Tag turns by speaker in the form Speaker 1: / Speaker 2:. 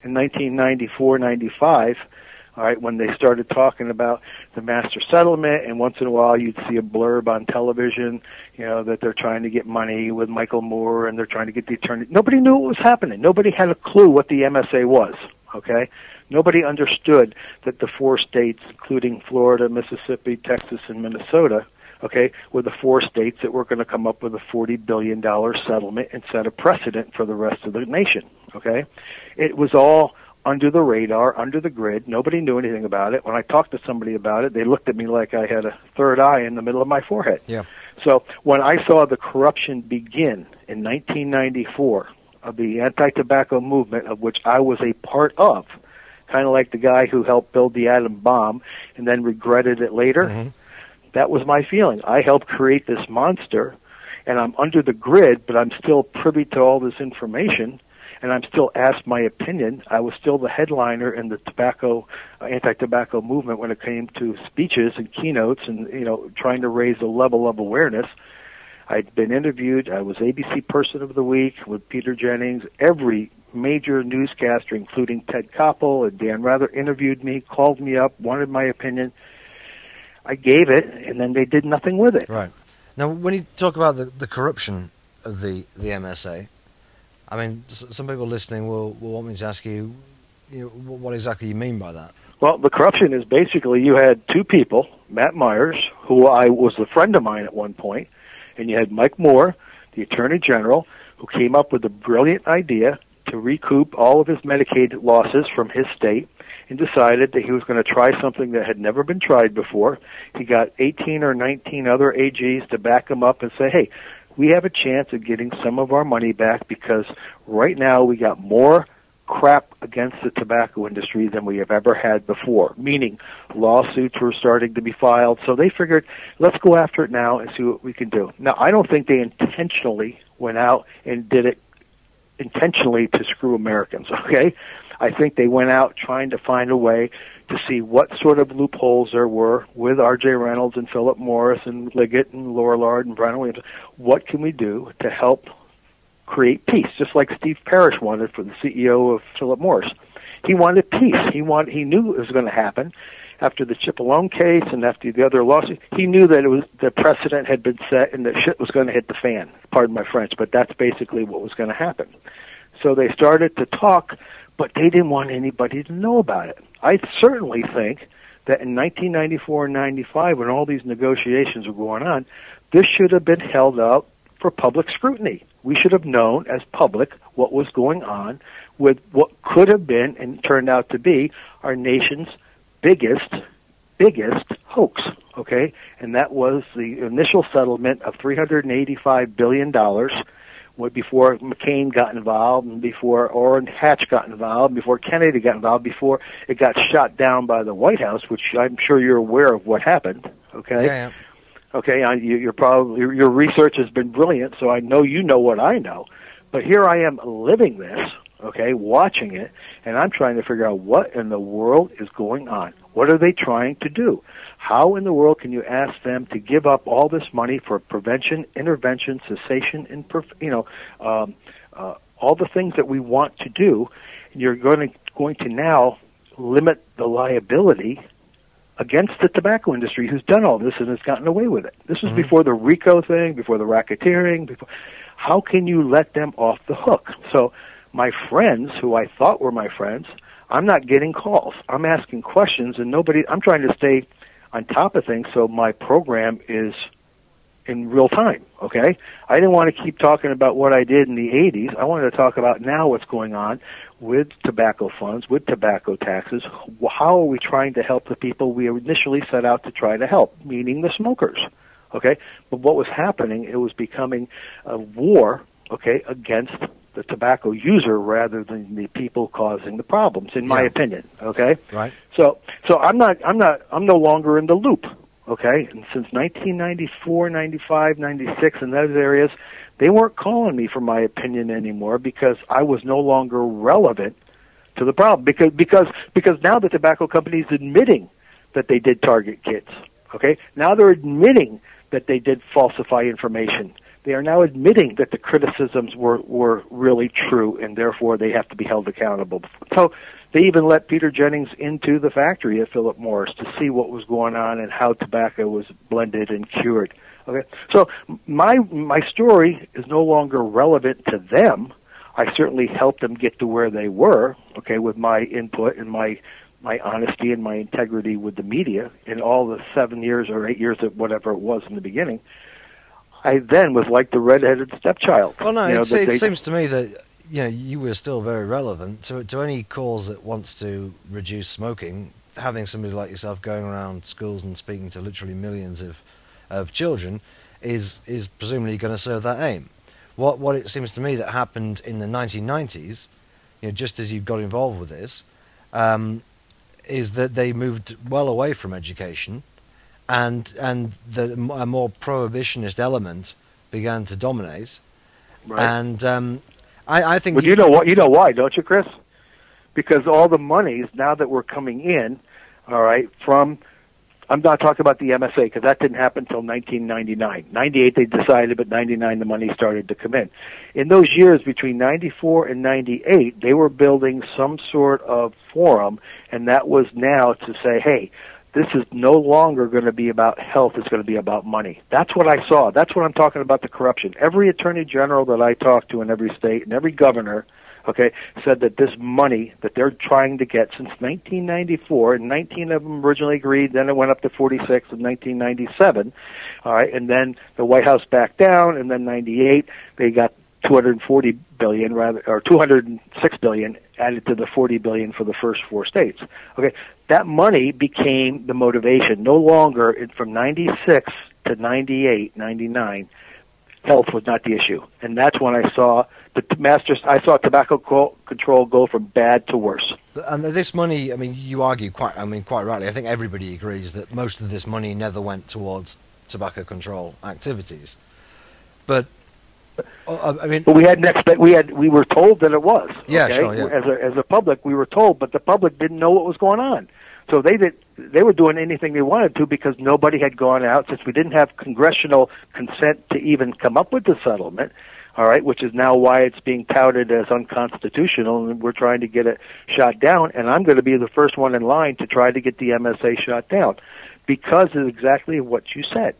Speaker 1: in 1994, 95, all right, when they started talking about the master settlement, and once in a while you'd see a blurb on television, that they're trying to get money with Michael Moore and they're trying to get the attorney. Nobody knew what was happening. Nobody had a clue what the MSA was, okay? Nobody understood that the 4 states, including Florida, Mississippi, Texas, and Minnesota, okay, were the 4 states that were going to come up with a $40 billion settlement and set a precedent for the rest of the nation, okay? It was all under the radar, under the grid. Nobody knew anything about it. When I talked to somebody about it, they looked at me like I had a third eye in the middle of my forehead.
Speaker 2: Yeah.
Speaker 1: So when I saw the corruption begin in 1994 of the anti-tobacco movement, of which I was a part of, kind of like the guy who helped build the atom bomb and then regretted it later, that was my feeling. I helped create this monster, and I'm under the grid, but I'm still privy to all this information, and I'm still asked my opinion. I was still the headliner in the anti-tobacco movement when it came to speeches and keynotes and, trying to raise a level of awareness. I'd been interviewed. I was ABC Person of the Week with Peter Jennings. Every major newscaster, including Ted Koppel and Dan Rather, interviewed me, called me up, wanted my opinion. I gave it, and then they did nothing with it.
Speaker 2: Right. Now, when you talk about the corruption of the MSA, I mean, some people listening will want me to ask you, what exactly you mean by that.
Speaker 1: Well, the corruption is basically you had 2 people, Matt Myers, who was a friend of mine at one point, and you had Mike Moore, the Attorney General, who came up with a brilliant idea to recoup all of his Medicaid losses from his state and decided that he was going to try something that had never been tried before. He got 18 or 19 other AGs to back him up and say, hey, we have a chance of getting some of our money back because right now we got more crap against the tobacco industry than we have ever had before, meaning lawsuits were starting to be filed. So they figured, let's go after it now and see what we can do. Now, I don't think they intentionally went out and did it intentionally to screw Americans, okay? I think they went out trying to find a way to see what sort of loopholes there were with R.J. Reynolds and Philip Morris and Liggett and Lorillard and Brian Williams. What can we do to help create peace? Just like Steve Parrish wanted for the CEO of Philip Morris. He wanted peace. He knew it was going to happen after the Cipollone case and after the other lawsuits. He knew that the precedent had been set and that shit was going to hit the fan. Pardon my French, but that's basically what was going to happen. So they started to talk, but they didn't want anybody to know about it. I certainly think that in 1994 and 95, when all these negotiations were going on, this should have been held out for public scrutiny. We should have known as public what was going on with what could have been and turned out to be our nation's biggest hoax, okay? And that was the initial settlement of $385 billion before McCain got involved and before Orrin Hatch got involved, before Kennedy got involved, before it got shot down by the White House, which I'm sure you're aware of what happened, okay?
Speaker 2: Yeah.
Speaker 1: Okay, your research has been brilliant, so I know you know what I know. But here I am living this, okay, watching it, and I'm trying to figure out what in the world is going on. What are they trying to do? How in the world can you ask them to give up all this money for prevention, intervention, cessation, and all the things that we want to do? And you're going to now limit the liability against the tobacco industry, who's done all this and has gotten away with it. This was before the RICO thing, before the racketeering. How can you let them off the hook? So my friends, who I thought were my friends, I'm not getting calls. I'm asking questions, and I'm trying to stay on top of things so my program is in real time, okay? I didn't want to keep talking about what I did in the 80s. I wanted to talk about now what's going on with tobacco funds, with tobacco taxes. How are we trying to help the people we initially set out to try to help, meaning the smokers, okay? But what was happening, it was becoming a war, okay, against the tobacco user rather than the people causing the problems, in my opinion, okay?
Speaker 2: Right.
Speaker 1: So I'm no longer in the loop, okay? And since 1994, 95, 96, in those areas, they weren't calling me for my opinion anymore because I was no longer relevant to the problem. Because now the tobacco companies admitting that they did target kids, okay? Now they're admitting that they did falsify information. they are now admitting that the criticisms were really true, and therefore they have to be held accountable. So they even let Peter Jennings into the factory at Philip Morris to see what was going on and how tobacco was blended and cured. Okay, so my story is no longer relevant to them. I certainly helped them get to where they were, okay, with my input and my honesty and my integrity with the media in all the 7 years or 8 years of whatever it was in the beginning. I then was like the redheaded stepchild.
Speaker 2: Well, no, it seems to me that you were still very relevant to any cause that wants to reduce smoking. Having somebody like yourself going around schools and speaking to literally millions of children is presumably going to serve that aim. What it seems to me that happened in the 1990s, just as you got involved with this, is that they moved well away from education, and a more prohibitionist element began to dominate.
Speaker 1: Right.
Speaker 2: And I think.
Speaker 1: Well, you know why, don't you, Chris? Because all the monies now that were coming in, all right, from. I'm not talking about the MSA because that didn't happen until 1999. 98 they decided, but 99 the money started to come in. In those years between 94 and 98, they were building some sort of forum, and that was now to say, hey, this is no longer going to be about health, it's going to be about money. That's what I saw. That's what I'm talking about, the corruption. Every attorney general that I talked to in every state and every governor, okay, said that this money that they're trying to get since 1994, and 19 of them originally agreed, then it went up to 46 in 1997, all right, and then the White House backed down, and then 98 they got 240 billion or 206 billion added to the 40 billion for the first 4 states. Okay, that money became the motivation. No longer from 96 to 98, 99, health was not the issue, and that's when I saw tobacco control go from bad to worse.
Speaker 2: And this money, I mean, you argue quite rightly. I think everybody agrees that most of this money never went towards tobacco control activities. But I mean,
Speaker 1: but we were told that it was.
Speaker 2: Yeah,
Speaker 1: okay?
Speaker 2: sure. Yeah.
Speaker 1: As a public, we were told, but the public didn't know what was going on. So they were doing anything they wanted to because nobody had gone out, since we didn't have congressional consent to even come up with the settlement. All right, which is now why it's being touted as unconstitutional, and we're trying to get it shot down. And I'm going to be the first one in line to try to get the MSA shot down because of exactly what you said.